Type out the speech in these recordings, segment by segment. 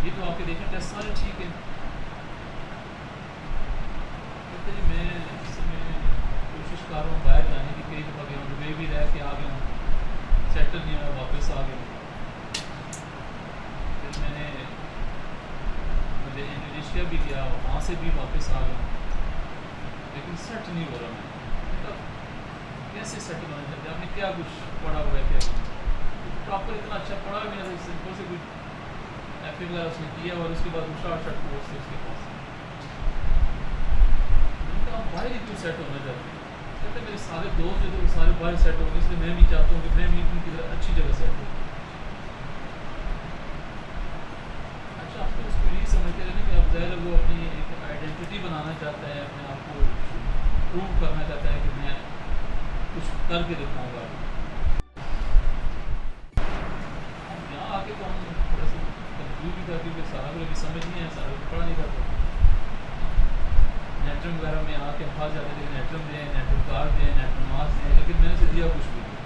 یہ تو آپ کے دیکھیں ٹیسٹ سارے ٹھیک ہیں. کہتے جی میں اس میں کوشش کر رہا ہوں باہر جانے کی, کئی دفعہ گیا ہوں دبئی بھی رہ کے آ گیا ہوں, سیٹل نہیں ہوا, واپس آ گیا ہوں. پھر میں نے انڈونیشیا بھی گیا, وہاں سے بھی واپس آ گیا ہوں, لیکن سیٹ نہیں ہو رہا. میں مطلب کیسے سیٹل ہونا چاہتے ہیں؟ آپ نے کیا کچھ پڑھا ہوا ہے, کیا پراپر اتنا اچھا پڑھا بھی نہیں, سمپل سے کچھ ایف اے اس نے کیا اور اس کے بعد شارٹ کورس تھے اس کے پاس. آپ باہر ہی کیوں سیٹ ہونا چاہتے ہیں؟ کہتے ہیں میرے سارے دوست جو تھے وہ سارے باہر سیٹ ہو گئے, اس لیے میں بھی چاہتا ہوں کہ میں بھی ان کی اچھی جگہ سیٹ ہوں. اچھا آپ تو اس کو یہی سمجھتے رہے کہ آپ ظاہر وہ اپنی ایک آئیڈینٹی بنانا چاہتا ہے, اپنے آپ کو پروو کرنا چاہتا ہے کہ میں کچھ کر کے دکھاؤں گا. اب یہاں آ کے تو ہم تھوڑا سا کنفیوز بھی تھا کیونکہ سارا کو ابھی سمجھ نہیں ہے, سارا کو پڑھا نہیں کرتا. نیٹرم وغیرہ میں آ کے پھنس جاتے تھے, نیٹرم دیں, نیٹرم کار دیں, نیٹرم ماس دیں, لیکن میں نے سے دیا کچھ بھی نہیں.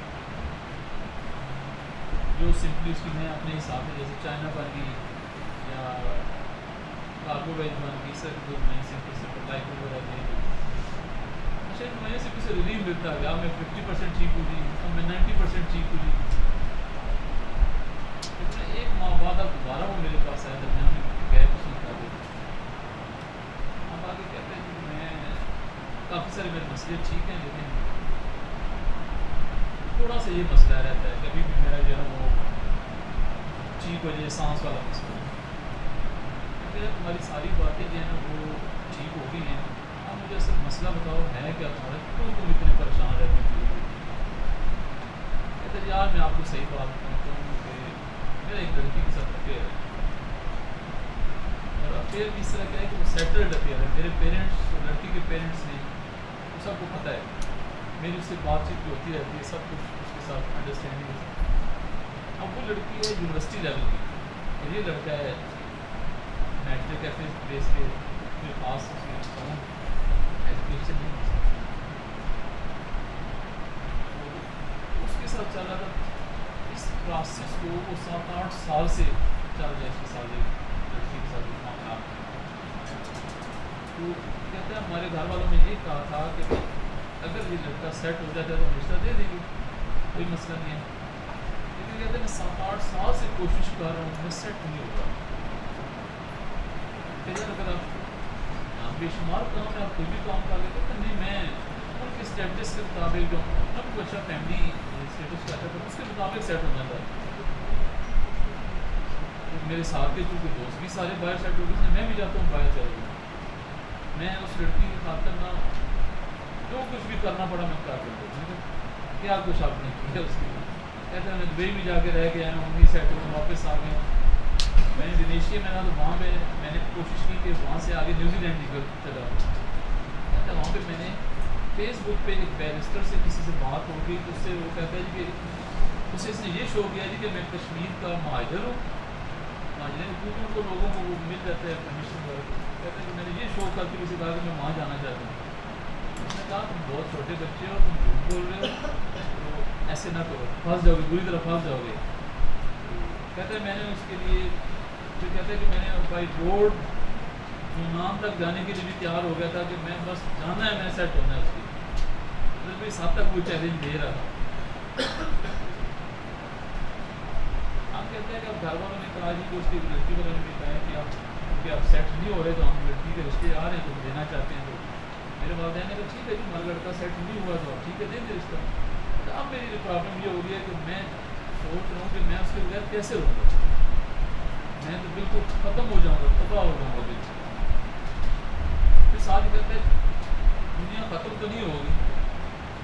جو سمپلی اس کی میں اپنے حساب سے جیسے چائنا بن گئی یا کارگو ویج بن گئی, سر جو میں سمپل لائک وغیرہ دیں. اچھا میں سے کسی ریلیف ملتا گیا, میں 50% ٹھیک ہو جی, اب میں 90% ٹھیک ہو جی. لیکن ایک ماہ بعد اب دوبارہ وہ میرے پاس آیا, درمیان میں گیپ ٹھیک کر دیا. اب آگے کہتے ہیں کہ میں کافی سارے میرے مسئلے ٹھیک ہیں, لیکن تھوڑا سا یہ مسئلہ رہتا ہے کبھی بھی میرا جو ہے وہ ٹھیک ہو جائے, سانس والا مسئلہ. پھر تمہاری ساری باتیں جو ہیں نا وہ ٹھیک ہو گئی ہیں, اب مجھے اصل مسئلہ بتاؤ ہے کیا تمہارا, کیوں تم اتنے پریشان رہتے ہو؟ کہتے ہیں یار میں آپ کو صحیح بات بتاتا ہوں کہ میرا ایک لڑکی کے ساتھ افیئر ہے, اور افیئر بھی اس طرح کیا ہے کہ وہ سیٹلڈ افیئر ہے. میرے پیرنٹس اور لڑکی کے پیرنٹس نے وہ سب کو پتہ ہے, میری اس سے بات چیت بھی ہوتی رہتی ہے, سب کچھ اس کے ساتھ انڈرسٹینڈنگ ہے. اب وہ لڑکی ہے یونیورسٹی لیول کی اور یہ لڑکا ہے میٹرک ایف اے بیس کے, کوئی خاص اس میں ایجوکیشن نہیں ہو سکتی. اس کے ساتھ چل رہا تھا اس پروسیس کو, وہ 7-8 سال سے چل رہا ہے اس کے ساتھ, لڑکی کے ساتھ معاملات. تو کہتے ہیں ہمارے گھر والوں نے یہ کہا تھا کہ اگر یہ لڑکا سیٹ ہو جاتا ہے تو ہم رشتہ دے دیں گے, کوئی مسئلہ نہیں ہے. لیکن کہتے ہیں میں 7-8 سال سے کوشش کر رہا ہوں, میں سیٹ نہیں ہو رہا. اگر آپ بے شمار کام ہے, آپ کوئی بھی کام کر لیتے ہیں, نہیں میں ان کے اسٹیٹس کے مطابق جو اب کو اچھا فیملی اسٹیٹس کا اچھا کروں اس کے مطابق سیٹ ہونا چاہتا ہے. میرے ساتھ کے چونکہ دوست بھی سارے باہر سیٹ ہو گئے, میں بھی جاتا ہوں باہر چل گیا. میں اس لڑکی کی خاطر نہ جو کچھ بھی کرنا پڑا میں کر دوں, کیا کچھ آپ نے کیا اس کے لیے. کہتے ہیں میں دبئی بھی جا کے رہ کے آیا ہوں, وہیں سیٹ ہو واپس آ گیا. میں انڈونیشیا میں رہا تو وہاں پہ میں نے کوشش کی کہ وہاں سے آگے نیوزی لینڈ نکل چلا ہوں. کہتا وہاں پہ میں نے فیس بک پہ ایک بیرسٹر سے کسی سے بات ہو گئی, تو اس سے وہ کہتا ہے جی کہ اسے اس نے یہ شو کیا جی کہ میں کشمیر کا مہاجر ہوں, مہاجرین کیونکہ ان کو لوگوں کو وہ مل جاتا ہے پرمیشن وغیرہ. کہتا ہے کہ میں نے یہ شو کر کے کسی کہا کہ میں وہاں جانا چاہتا ہوں. اس نے کہا تم بہت چھوٹے بچے ہو, تم جھوٹ بول رہے ہو, تو ایسے نہ کرو, پھنس جاؤ گے, بری طرح پھنس جاؤ گے. کہتے ہیں میں نے اس کے لیے جو کہتے ہیں کہ میں نے بائی روڈ یونان تک جانے کے لیے بھی تیار ہو گیا تھا کہ میں بس جانا ہے, میں سیٹ ہونا ہے اس کی. مطلب اس حد تک وہ چیلنج دے رہا تھا. ہم کہتے ہیں کہ اب گھر والوں نے کہا جی کہ اس کی لڑکی والوں نے بھی کہا ہے کہ آپ کیونکہ آپ سیٹ نہیں ہو رہے تو ہم لڑکی کے رشتے آ رہے ہیں تو دینا چاہتے ہیں. تو میرے والدین نے کہا ٹھیک ہے جی, ہمارا لڑکا سیٹ نہیں ہوا تو ٹھیک ہے دیں گے رشتہ. اب میری پرابلم یہ ہو گئی ہے کہ میں سوچ رہا ہوں کہ میں اس کے بغیر کیسے رہوں گا. میں تو بالکل ختم ہو جاؤں گا, تباہ ہو جاؤں گا بالکل. پھر ساتھ کہتے ہیں دنیا ختم تو نہیں ہوگی,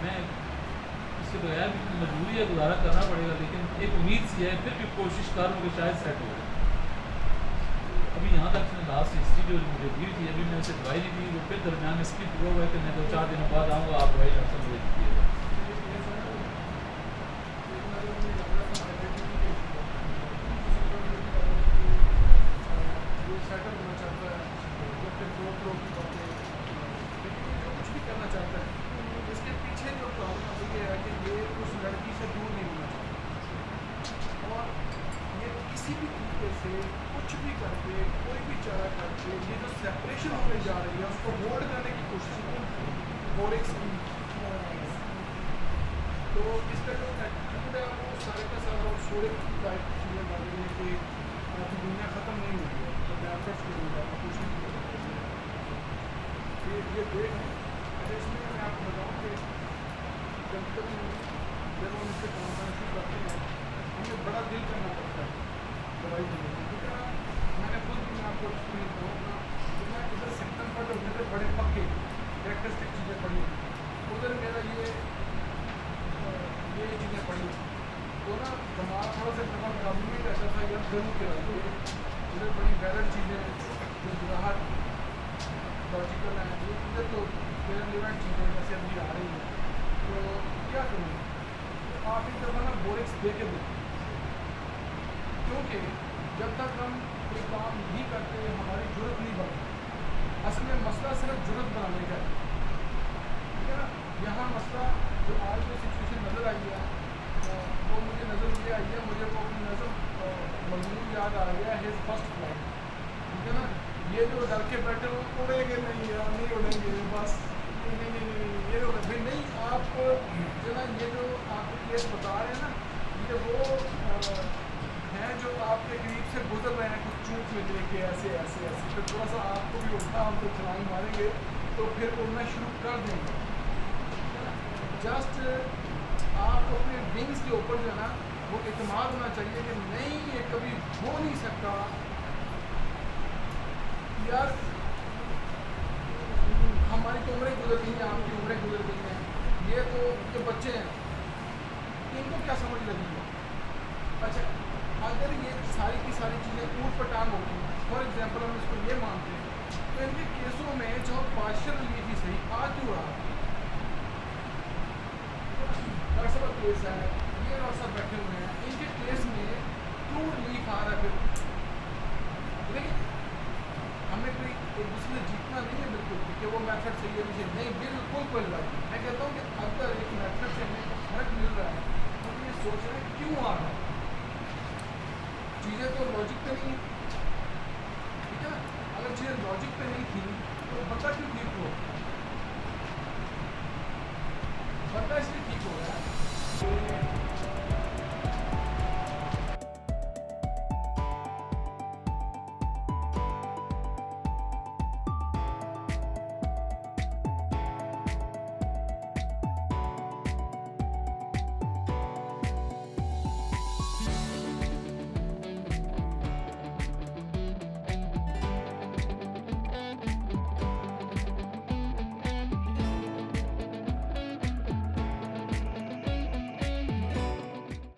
میں اس کے بغیر بھی مجبوری ہے, گزارا کرنا پڑے گا, لیکن ایک امید سی ہے, پھر بھی کوشش کر رہا ہوں کہ شاید سیٹ ہو جائے. ابھی یہاں تک میں لاسٹ ہسٹری جو مجھے دی تھی, ابھی میں اسے دوائی نہیں دی, وہ پھر درمیان میں اسکپ ہوا ہوا ہے کہ میں 2-4 دنوں بعد آؤں گا, آپ دوائی ڈاکٹر مجھے دیجیے گا. کسی بھی طریقے سے کچھ بھی کر کے کوئی بھی چارہ کر کے یہ جو سیپریشن ہونے جا رہی ہے اس کو ہولڈ کرنے کی کوشش کریں بورکس کی. تو اس کا جو ایٹیٹیوڈ ہے وہ سارے کا سارا سورے ٹائپ چیزیں بن رہی ہیں کہ آج دنیا ختم نہیں ہوئی ہے تو ٹیبلیٹس کے لیے کوشش کی یہ دیکھ ہیں. اچھا اس میں میں آپ کو بتاؤں کہ جب کبھی جب ہم اس سے کام کرنا شروع کرتے ہیں ہمیں بڑا دل کرنا پڑتا ہے دوائی دینے کی. ٹھیک ہے نا, میں نے خود بھی میں آپ کو ایکسپیرینس دوں اپنا کہ میں ادھر سمپٹم پڑھ رہے تھے بڑے پکے کریکٹرسٹک چیزیں پڑھی, ادھر میرا یہ چیزیں پڑھی تو نا دماغ تھوڑا سا دماغ قابل نہیں رہتا تھا. یار ضرور کے رہتے ادھر بڑی ویلڈ چیزیں جو گراہٹ لاجیکل ہیں جو ادھر تو ریلیونٹ چیزیں جیسے ابھی آ رہی ہیں. تو کیا کروں تو آپ ایک دفعہ نا بورکس دے کے دیکھیں, کیونکہ جب تک ہم کوئی کام نہیں کرتے ہماری ضرورت نہیں بنتی. اصل میں مسئلہ صرف ضرورت بنانے کا ہے. ٹھیک ہے نا, یہاں مسئلہ جو آج جو سچویشن نظر آئی ہے وہ مجھے نظر یہ آئی ہے, مجھے وہ اپنی نظم مضمون یاد آ گیا ہز فرسٹ فلائٹ. ٹھیک ہے نا, یہ جو ڈر کے بیٹھے وہ اڑیں گے نہیں یار نہیں اڑیں گے بس نہیں یہ بھی نہیں. آپ جو نا یہ جو آپ کے کیس بتا رہے ہیں نا یہ وہ ہیں جو آپ کے قریب سے گزر رہے ہیں کچھ چوک میں لے کے ایسے ایسے ایسے پھر تھوڑا سا آپ کو بھی اٹھنا ہم تو چلائی ماریں گے تو پھر اڑنا شروع کر دیں گے. جسٹ آپ اپنے ونگس کے اوپر جو ہے نا وہ اعتماد ہونا چاہیے کہ نہیں یہ کبھی ہو نہیں سکتا. یار ہماری تو عمریں گزر گئی ہیں, آپ کی عمریں گزر گئی ہیں, یہ بچے ہیں ان کو کیا سمجھ لگی ہے. اچھا اگر یہ ساری کی ساری چیزیں اوٹ پٹانگ ہوتی ہیں, فار ایگزامپل ہم اس کو یہ مانتے ہیں تو ان کے کیسوں میں جو پارشل ریلیف ہی صحیح آ کیوں رہا. ڈاکٹر صاحب کیس ہے, یہ ڈاکٹر صاحب بیٹھے ہوئے ہیں, ان کے کیس میں کیوں ریلیف آ رہا ہے. پھر لیکن ہمیں کوئی ایک دوسرے سے جیتنا نہیں ہے بالکل کہ وہ میتھڈ صحیح ہے مجھے نہیں, بالکل کوئی لڑائی نہیں. میں کہتا ہوں کہ اگر ایک میتھڈ سے ہمیں فرق مل رہا ہے تو یہ سوچ رہے ہیں کیوں آ رہا ہے. چیزیں تو لاجک پہ نہیں ہیں. ٹھیک ہے, اگر چیزیں لاجک پہ نہیں تھیں تو بندہ کیوں ٹھیک ہو, بندہ اس لیے ٹھیک ہو رہا ہے